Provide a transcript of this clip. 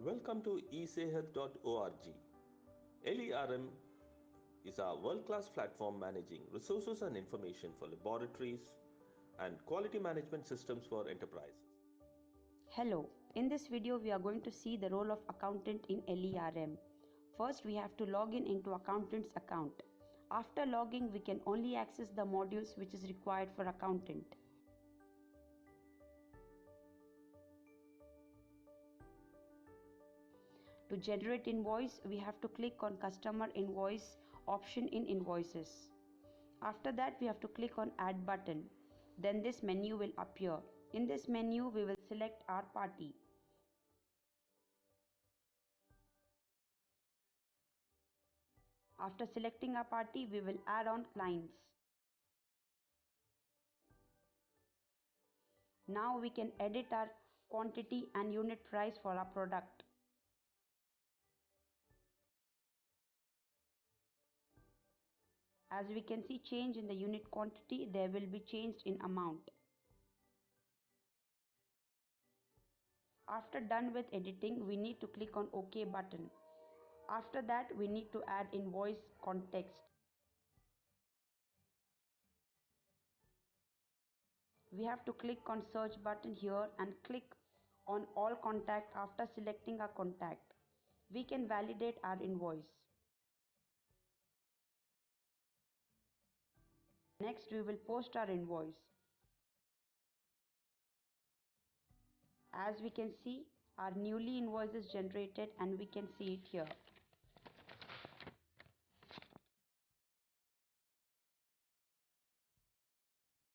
Welcome to eSehat.org. LERM is a world-class platform managing resources and information for laboratories and quality management systems for enterprises. Hello, in this video we are going to see the role of accountant in LERM. First we have to log in into accountant's account. After logging we can only access the modules which is required for accountant. To generate invoice, we have to click on customer invoice option in Invoices. After that we have to click on add button. Then this menu will appear. In this menu we will select our party. After selecting our party, we will add on LIMS. Now we can edit our quantity and unit price for our product. As we can see change in the unit quantity, there will be changed in amount. After done with editing, we need to click on OK button. After that, we need to add invoice context. We have to click on search button here and click on all contact after selecting our contact. We can validate our invoice. Next, we will post our invoice. As we can see, our newly invoice is generated and we can see it here.